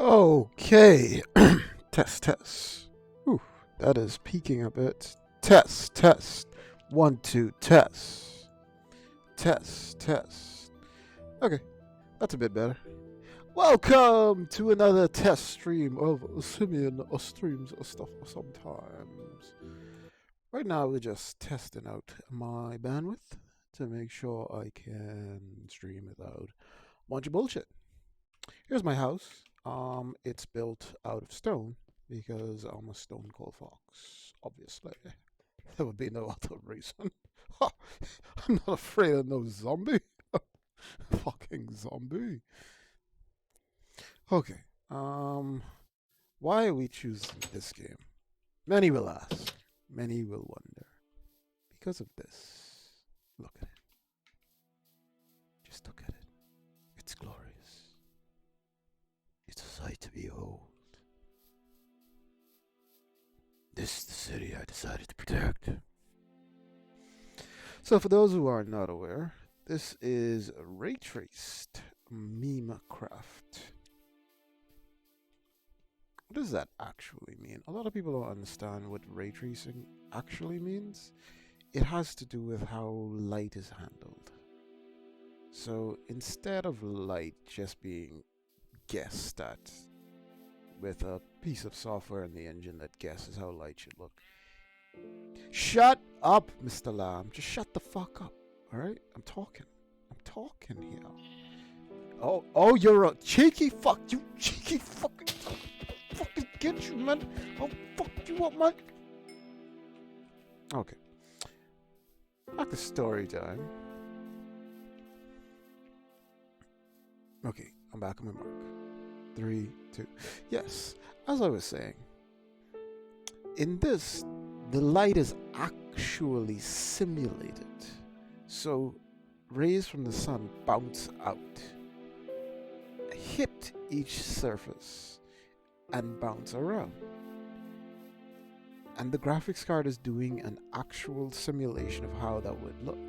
Okay. Test. Ooh, that is peaking a bit. Test. 1, 2, test. Test. Okay, that's a bit better. Welcome to another test stream of Simeon streams stuff sometimes. Right now, we're just testing out my bandwidth to make sure I can stream without a bunch of bullshit. Here's my house. It's built out of stone because I'm a stone cold fox. Obviously, there would be no other reason. I'm not afraid of no zombie. Fucking zombie. Okay. Why are we choosing this game? Many will ask. Many will wonder. Because of this. Look at it. Just look at it. It's glorious. It's a sight to behold. This is the city I decided to protect. So for those who are not aware, this is ray traced meme craft. What does that actually mean? A lot of people don't understand what ray tracing actually means. It has to do with how light is handled. So instead of light just being guessed at with a piece of software in the engine that guesses how light should look. Shut up, Mr. Lamb. Just shut the fuck up. Alright? I'm talking here. Oh, you're a cheeky fuck. You cheeky fucking get you, man. I'll fuck you up, man. Okay. Back to story time. Okay, I'm back on my mark. 3, 2. Yes, as I was saying, in this, the light is actually simulated. So rays from the sun bounce out, hit each surface, and bounce around. And the graphics card is doing an actual simulation of how that would look.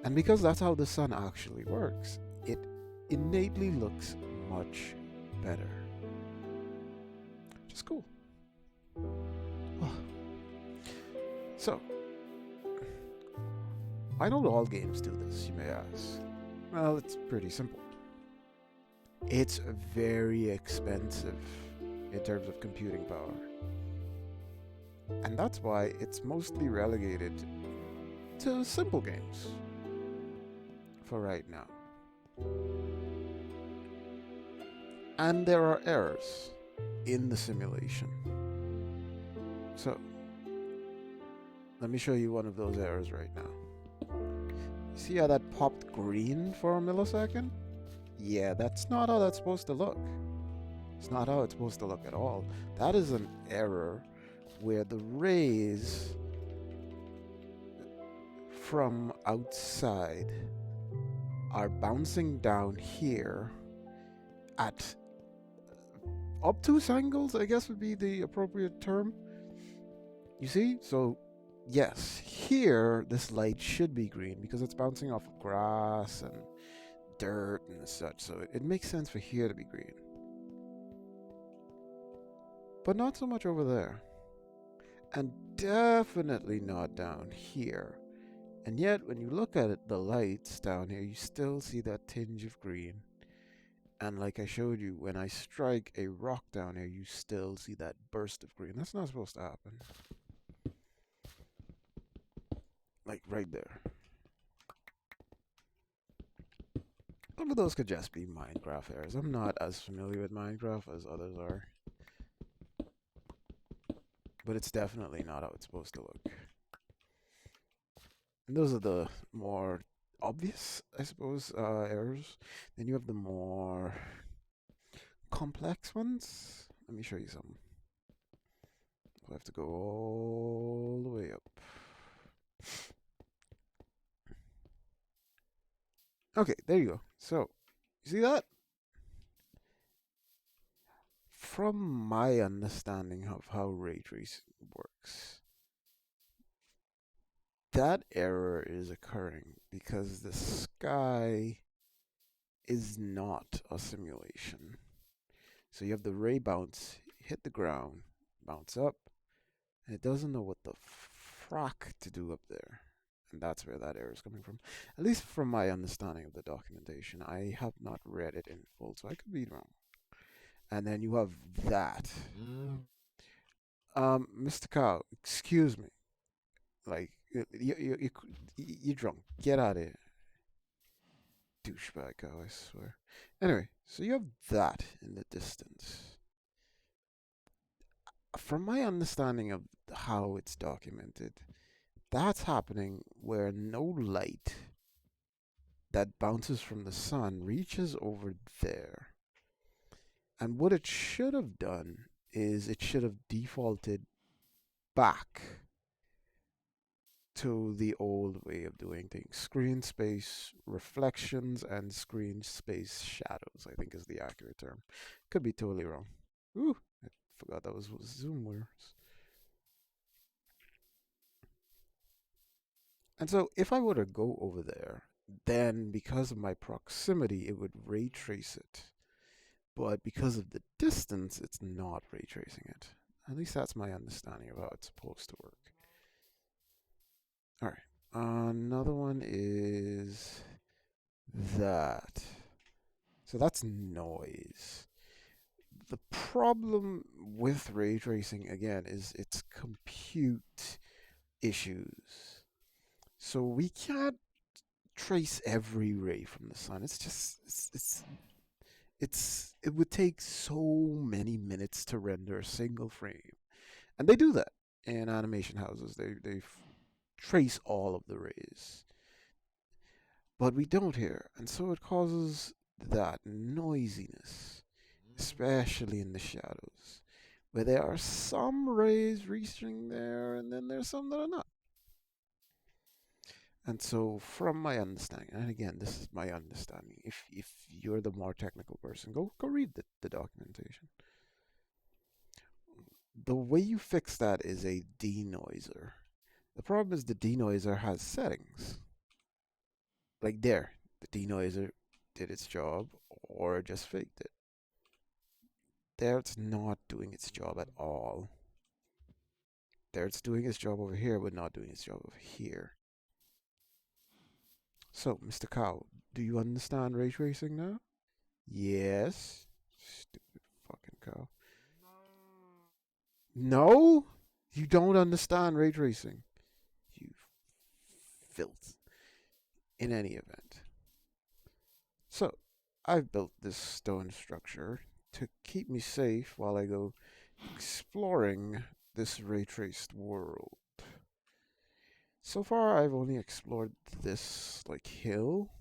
And because that's how the sun actually works, it innately looks much better. Which is cool. So, why don't all games do this, you may ask? Well, it's pretty simple. It's very expensive in terms of computing power. And that's why it's mostly relegated to simple games for right now. And there are errors in the simulation. So, let me show you one of those errors right now. See how that popped green for a millisecond? Yeah, that's not how that's supposed to look. It's not how it's supposed to look at all. That is an error where the rays from outside are bouncing down here at obtuse angles, I guess would be the appropriate term. You see? So, yes, here this light should be green because it's bouncing off of grass and dirt and such. So it makes sense for here to be green. But not so much over there. And definitely not down here. And yet, when you look at it, the lights down here, you still see that tinge of green. And like I showed you, when I strike a rock down here, you still see that burst of green. That's not supposed to happen. Like right there. Some of those could just be Minecraft errors. I'm not as familiar with Minecraft as others are. But it's definitely not how it's supposed to look. And those are the more obvious, I suppose, errors. Then you have the more complex ones. Let me show you some. I'll have to go all the way up. Okay, there you go. So, you see that? From my understanding of how ray tracing works, that error is occurring because the sky is not a simulation. So you have the ray bounce, hit the ground, bounce up, and it doesn't know what the frack to do up there. And that's where that error is coming from. At least from my understanding of the documentation. I have not read it in full, so I could be wrong. And then you have that. Mr. Cow, excuse me. Like, you're drunk. Get out of here. Douchebag cow, I swear. Anyway, so you have that in the distance. From my understanding of how it's documented, that's happening where no light that bounces from the sun reaches over there. And what it should have done is it should have defaulted back to the old way of doing things. Screen space reflections and screen space shadows, I think is the accurate term. Could be totally wrong. Ooh, I forgot that was what Zoom was. And so if I were to go over there, then because of my proximity, it would ray trace it. But because of the distance, it's not ray tracing it. At least that's my understanding of how it's supposed to work. All right. Another one is that. So that's noise. The problem with ray tracing, again, is its compute issues. So we can't trace every ray from the sun. It's just, it would take so many minutes to render a single frame. And they do that in animation houses. They trace all of the rays. But we don't here. And so it causes that noisiness, especially in the shadows, where there are some rays reaching there, and then there's some that are not. And so, from my understanding, and again, this is my understanding. If you're the more technical person, go read the documentation. The way you fix that is a denoiser. The problem is the denoiser has settings. Like there, the denoiser did its job or just faked it. There, it's not doing its job at all. There, it's doing its job over here, but not doing its job over here. So, Mr. Cow, do you understand ray tracing now? Yes. Stupid fucking cow. No? You don't understand ray tracing. You filth. In any event. So, I've built this stone structure to keep me safe while I go exploring this ray traced world. So far, I've only explored this, like, hill.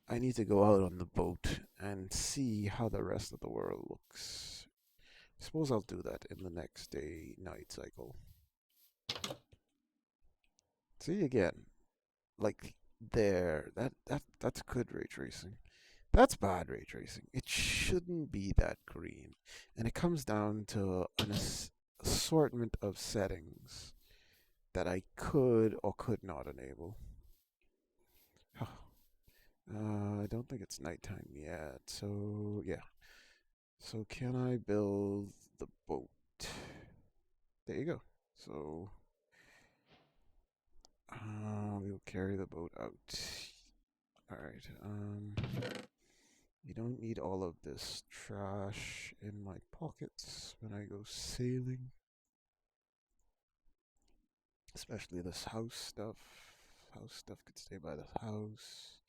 I need to go out on the boat and see how the rest of the world looks. I suppose I'll do that in the next day-night cycle. See, again, like, there, that's good ray tracing. That's bad ray tracing. It shouldn't be that green. And it comes down to an assortment of settings that I could or could not enable. I don't think it's nighttime yet. So, yeah. So, can I build the boat? There you go. So, we'll carry the boat out. Alright, you don't need all of this trash in my pockets when I go sailing. Especially this house stuff. House stuff could stay by the house.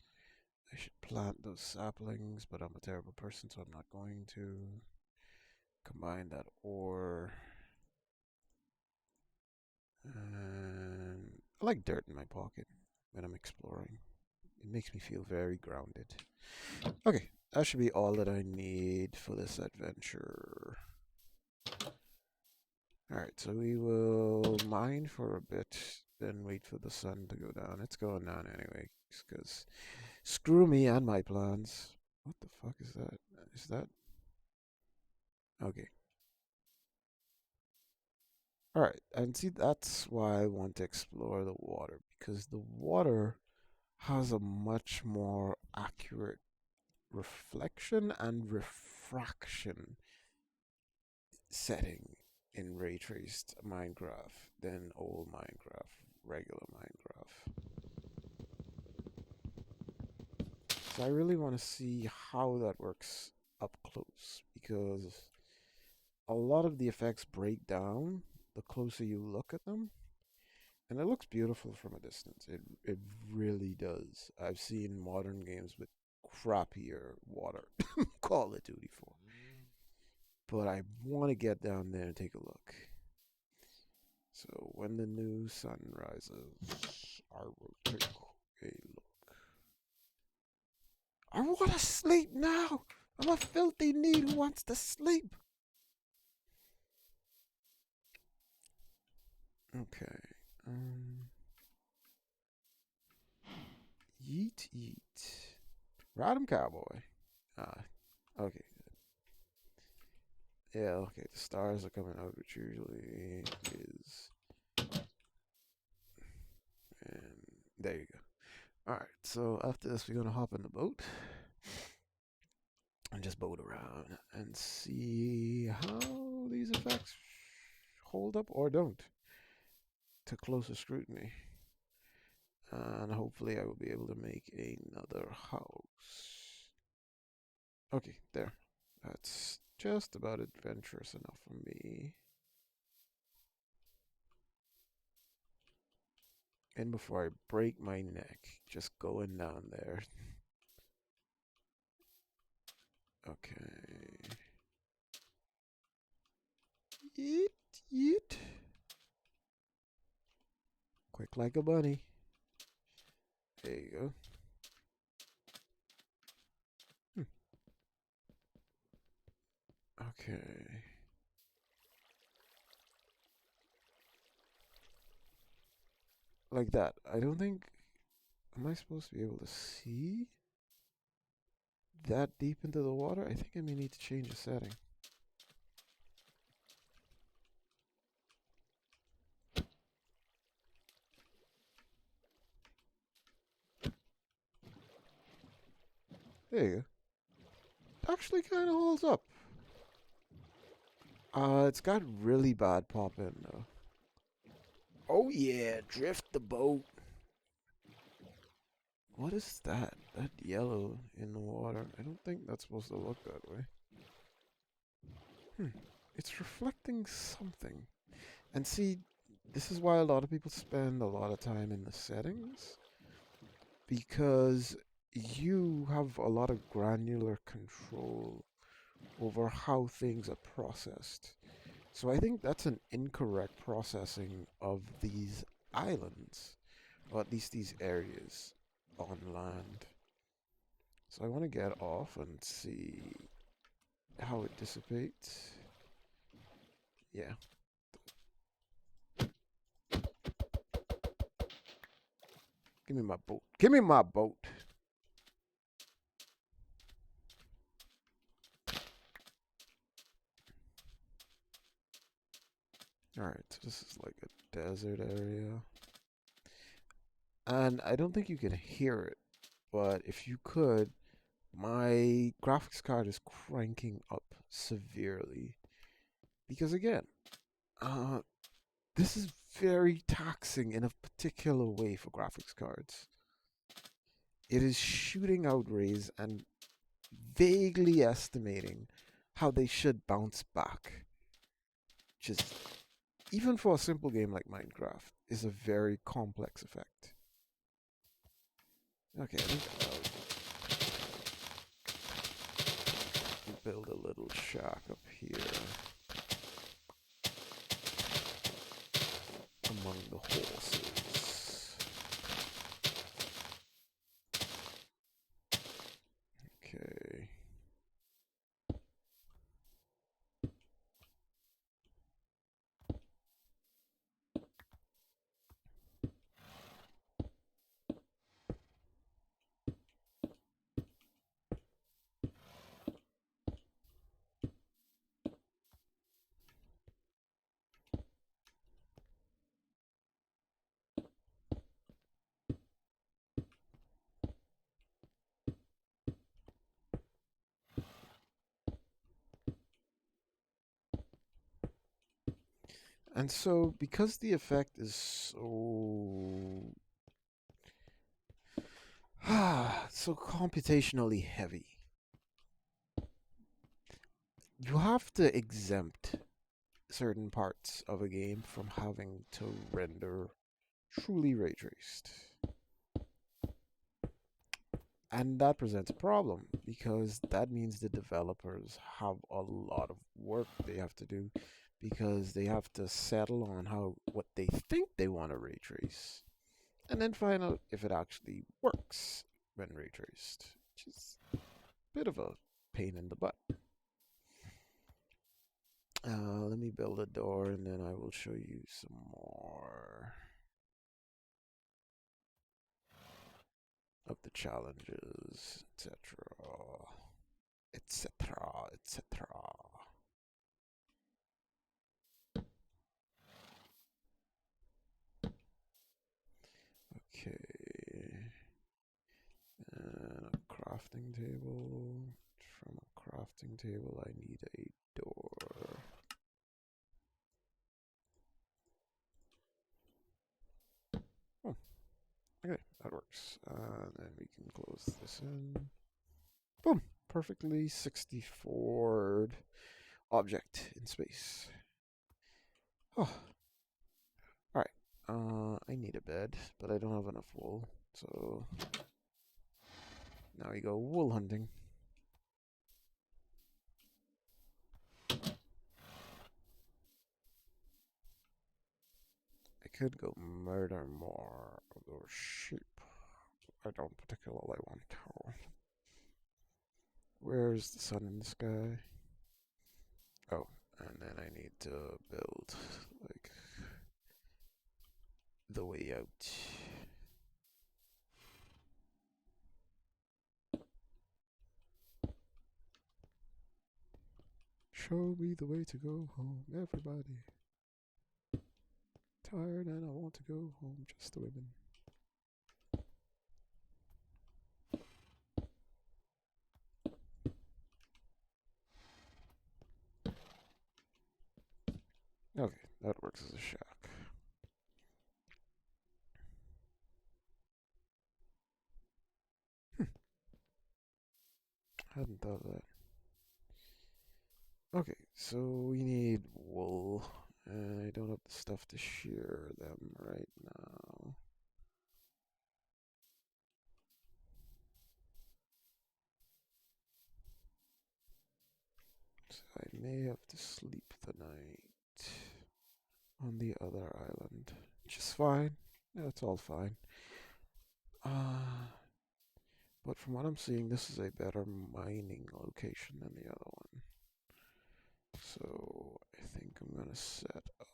I should plant those saplings, but I'm a terrible person, so I'm not going to. Combine that ore. And I like dirt in my pocket when I'm exploring. It makes me feel very grounded. Okay, that should be all that I need for this adventure. Alright, so we will mine for a bit, then wait for the sun to go down. It's going down anyway, because screw me and my plans. What the fuck is that? Is that? Okay. Alright, and see, that's why I want to explore the water, because the water has a much more accurate reflection and refraction setting in ray traced Minecraft than old Minecraft, regular Minecraft. So I really want to see how that works up close because a lot of the effects break down the closer you look at them. And it looks beautiful from a distance. It really does. I've seen modern games with crappier water Call of Duty 4. But I want to get down there and take a look. So when the new sun rises, I will take a look. I want to sleep now. I'm a filthy need who wants to sleep. Okay. Yeet yeet. Ride cowboy. Ah, okay. Yeah, okay, the stars are coming out, which usually is. And there you go. Alright, so after this, we're going to hop in the boat and just boat around and see how these effects hold up or don't to closer scrutiny. And hopefully, I will be able to make another house. Okay, there. That's just about adventurous enough for me. And before I break my neck, just going down there. Okay. Yeet, yeet. Quick like a bunny. There you go. Okay. Like that. I don't think. Am I supposed to be able to see that deep into the water? I think I may need to change the setting. There you go. Actually kind of holds up. It's got really bad pop in though. Oh yeah, drift the boat. What is that? That yellow in the water. I don't think that's supposed to look that way. It's reflecting something. And see, this is why a lot of people spend a lot of time in the settings. Because you have a lot of granular control over how things are processed. So I think that's an incorrect processing of these islands, or at least these areas on land. So I want to get off and see how it dissipates. Yeah. Give me my boat. Give me my boat. Alright, so this is like a desert area. And I don't think you can hear it, but if you could, my graphics card is cranking up severely. Because again, this is very taxing in a particular way for graphics cards. It is shooting out rays and vaguely estimating how they should bounce back. Just, even for a simple game like Minecraft, is a very complex effect. Okay, I think I'll build a little shack up here among the horses. Okay. And so, because the effect is so so computationally heavy, you have to exempt certain parts of a game from having to render truly ray traced. And that presents a problem because that means the developers have a lot of work they have to do because they have to settle on how what they think they want to ray trace and then find out if it actually works when ray traced, which is a bit of a pain in the butt. Let me build a door and then I will show you some more of the challenges, etc. etc. etc. Okay. And a crafting table. From a crafting table, I need a door. Oh, okay, that works. Then we can close this in. Boom! Perfectly 64 object in space. Oh, alright. I need a bed, but I don't have enough wool. So now we go wool hunting. I could go murder more of those sheep. I don't particularly want to. Where's the sun in the sky? Oh, and then I need to build like the way out. Show me the way to go home, everybody. Tired and I want to go home, just the women. Okay, that works as a shack. Hadn't thought of that. Okay, so we need wool, and I don't have the stuff to shear them right now. So I may have to sleep the night on the other island, which is fine. That's all fine. But from what I'm seeing, this is a better mining location than the other one. So I think I'm gonna set up.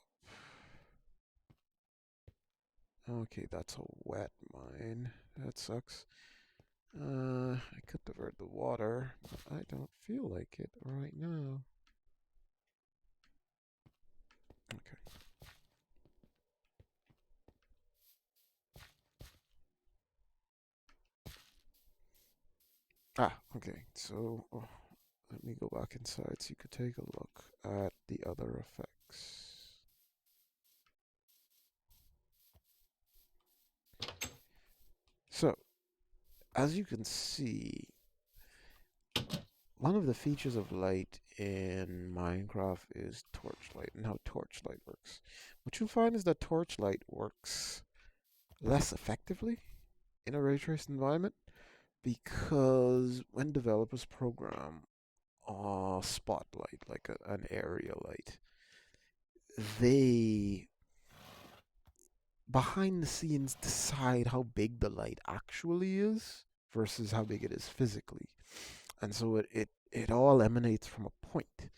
Okay, that's a wet mine. That sucks. I could divert the water, but I don't feel like it right now. Okay. Okay. So let me go back inside so you could take a look at the other effects. So, as you can see, one of the features of light in Minecraft is torchlight and how torchlight works. What you'll find is that torchlight works less effectively in a ray traced environment because when developers program a spotlight, like an area light, they behind the scenes decide how big the light actually is versus how big it is physically. And so it all emanates from a point.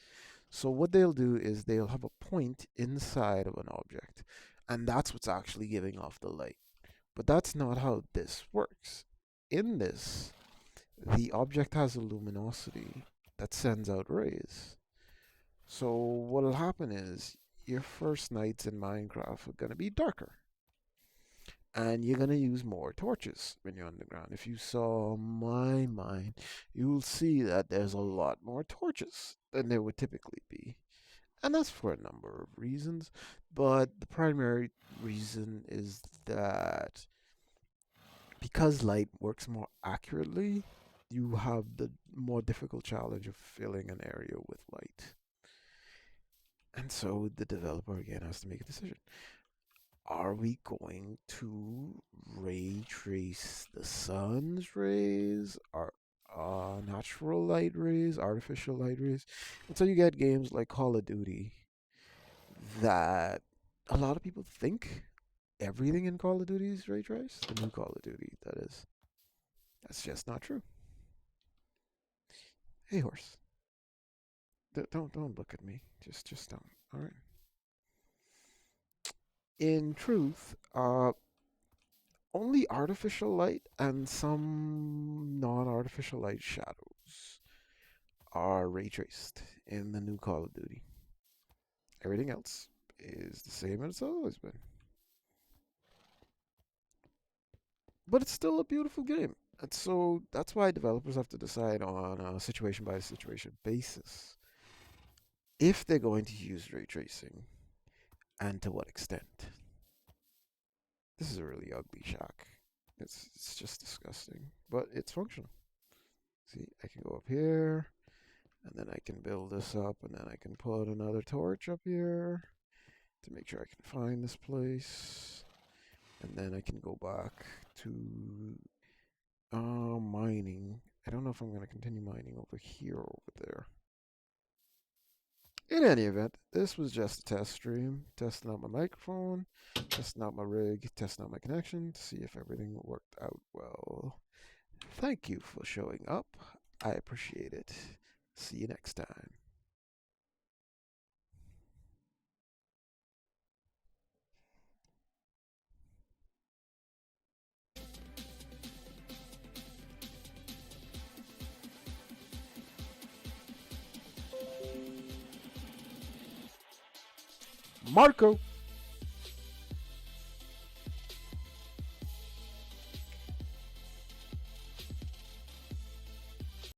So what they'll do is they'll have a point inside of an object, and that's what's actually giving off the light. But that's not how this works. In this, the object has a luminosity that sends out rays. So what'll happen is your first nights in Minecraft are gonna be darker. And you're gonna use more torches when you're underground. If you saw my mine, you'll see that there's a lot more torches than there would typically be. And that's for a number of reasons, but the primary reason is that because light works more accurately, you have the more difficult challenge of filling an area with light. And so the developer again has to make a decision. Are we going to ray trace the sun's rays, or natural light rays, artificial light rays? And so you get games like Call of Duty that a lot of people think everything in Call of Duty is ray traced. The new Call of Duty, that is. That's just not true. Hey, horse. Don't look at me. Just don't. All right. In truth, only artificial light and some non-artificial light shadows are ray traced in the new Call of Duty. Everything else is the same as it's always been. But it's still a beautiful game. And so that's why developers have to decide on a situation by situation basis if they're going to use ray tracing and to what extent. This is a really ugly shack. It's just disgusting, but it's functional. See, I can go up here, and then I can build this up, and then I can put another torch up here to make sure I can find this place. And then I can go back to mining. I don't know if I'm going to continue mining over here or over there. In any event, this was just a test stream, testing out my microphone, testing out my rig, testing out my connection to see if everything worked out well. Thank you for showing up. I appreciate it. See you next time. Marco.